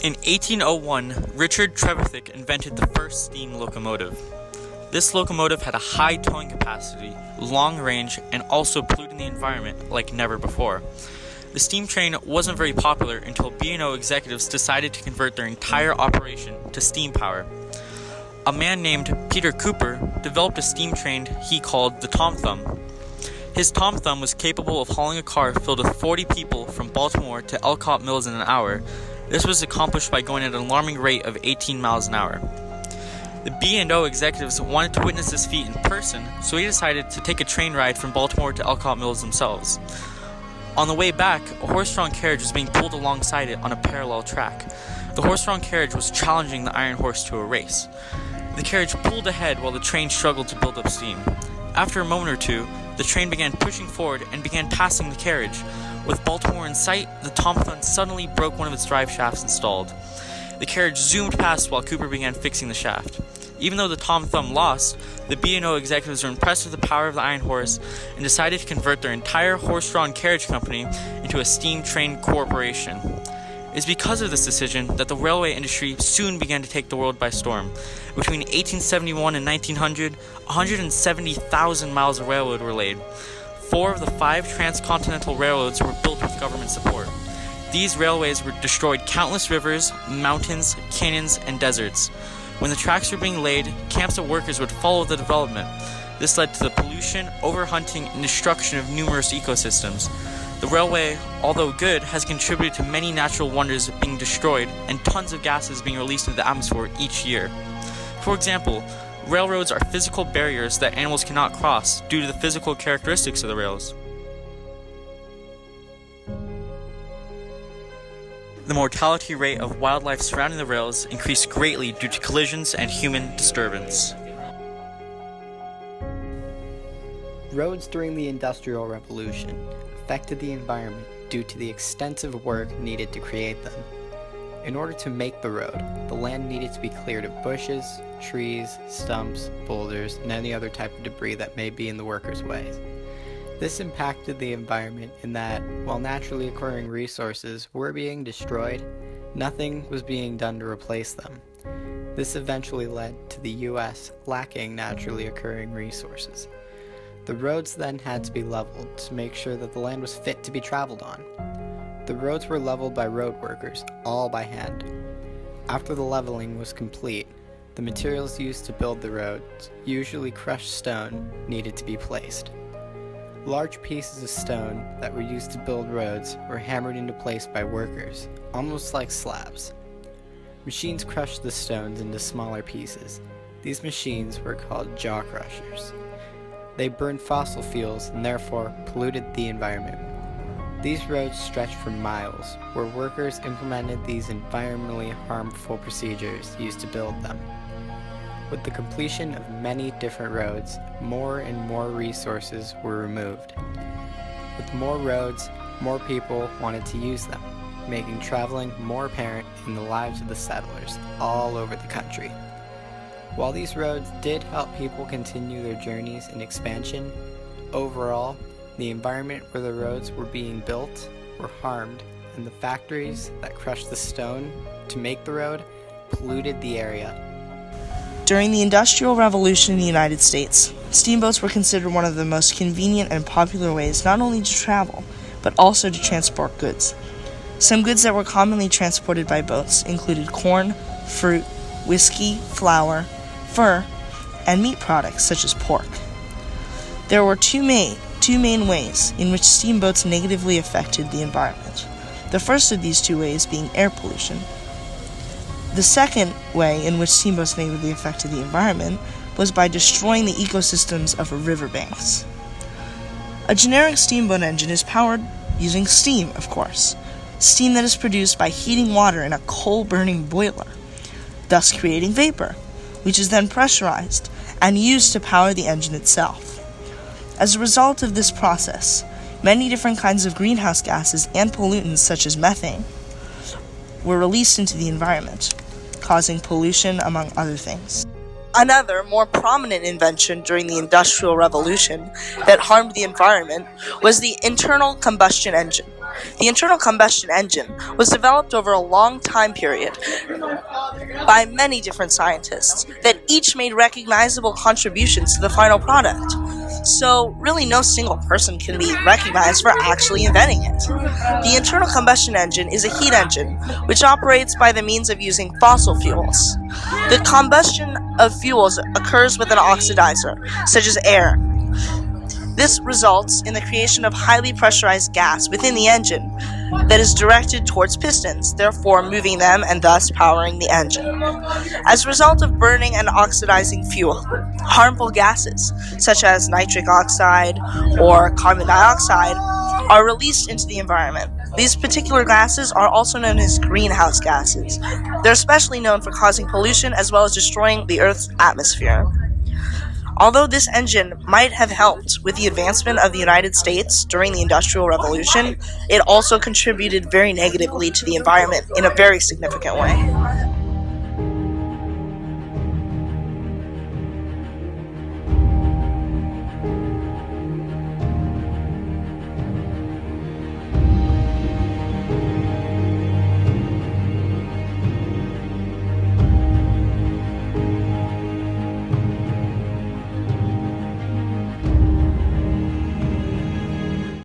In 1801, Richard Trevithick invented the first steam locomotive. This locomotive had a high towing capacity, long range, and also polluted the environment like never before. The steam train wasn't very popular until B&O executives decided to convert their entire operation to steam power. A man named Peter Cooper developed a steam train he called the Tom Thumb. His Tom Thumb was capable of hauling a car filled with 40 people from Baltimore to Ellicott Mills in an hour. This was accomplished by going at an alarming rate of 18 miles an hour. The B&O executives wanted to witness this feat in person, so they decided to take a train ride from Baltimore to Ellicott Mills themselves. On the way back, a horse-drawn carriage was being pulled alongside it on a parallel track. The horse-drawn carriage was challenging the iron horse to a race. The carriage pulled ahead while the train struggled to build up steam. After a moment or two, the train began pushing forward and began passing the carriage. With Baltimore in sight, the Tom Thumb suddenly broke one of its drive shafts and stalled. The carriage zoomed past while Cooper began fixing the shaft. Even though the Tom Thumb lost, the B&O executives were impressed with the power of the iron horse and decided to convert their entire horse-drawn carriage company into a steam train corporation. It is because of this decision that the railway industry soon began to take the world by storm. Between 1871 and 1900, 170,000 miles of railroad were laid. 4 of the 5 transcontinental railroads were built with government support. These railways destroyed countless rivers, mountains, canyons, and deserts. When the tracks were being laid, camps of workers would follow the development. This led to the pollution, overhunting, and destruction of numerous ecosystems. The railway, although good, has contributed to many natural wonders being destroyed and tons of gases being released into the atmosphere each year. For example, railroads are physical barriers that animals cannot cross due to the physical characteristics of the rails. The mortality rate of wildlife surrounding the rails increased greatly due to collisions and human disturbance. Roads during the Industrial Revolution affected the environment due to the extensive work needed to create them. In order to make the road, the land needed to be cleared of bushes, trees, stumps, boulders, and any other type of debris that may be in the workers' way. This impacted the environment in that, while naturally occurring resources were being destroyed, nothing was being done to replace them. This eventually led to the U.S. lacking naturally occurring resources. The roads then had to be leveled to make sure that the land was fit to be traveled on. The roads were leveled by road workers, all by hand. After the leveling was complete, the materials used to build the roads, usually crushed stone, needed to be placed. Large pieces of stone that were used to build roads were hammered into place by workers, almost like slabs. Machines crushed the stones into smaller pieces. These machines were called jaw crushers. They burned fossil fuels and therefore polluted the environment. These roads stretched for miles, where workers implemented these environmentally harmful procedures used to build them. With the completion of many different roads, more and more resources were removed. With more roads, more people wanted to use them, making traveling more apparent in the lives of the settlers all over the country. While these roads did help people continue their journeys and expansion, overall, the environment where the roads were being built were harmed, and the factories that crushed the stone to make the road polluted the area. During the Industrial Revolution in the United States, steamboats were considered one of the most convenient and popular ways not only to travel, but also to transport goods. Some goods that were commonly transported by boats included corn, fruit, whiskey, flour, fur, and meat products such as pork. There were two main ways in which steamboats negatively affected the environment. The first of these two ways being air pollution. The second way in which steamboats negatively affected the environment was by destroying the ecosystems of riverbanks. A generic steamboat engine is powered using steam, of course. Steam that is produced by heating water in a coal-burning boiler, thus creating vapor, which is then pressurized and used to power the engine itself. As a result of this process, many different kinds of greenhouse gases and pollutants such as methane were released into the environment, causing pollution among other things. Another, more prominent invention during the Industrial Revolution that harmed the environment was the internal combustion engine. The internal combustion engine was developed over a long time period by many different scientists that each made recognizable contributions to the final product. So, really, no single person can be recognized for actually inventing it. The internal combustion engine is a heat engine which operates by the means of using fossil fuels. The combustion of fuels occurs with an oxidizer, such as air. This results in the creation of highly pressurized gas within the engine that is directed towards pistons, therefore moving them and thus powering the engine. As a result of burning and oxidizing fuel, harmful gases such as nitric oxide or carbon dioxide are released into the environment. These particular gases are also known as greenhouse gases. They're especially known for causing pollution as well as destroying the Earth's atmosphere. Although this engine might have helped with the advancement of the United States during the Industrial Revolution, it also contributed very negatively to the environment in a very significant way.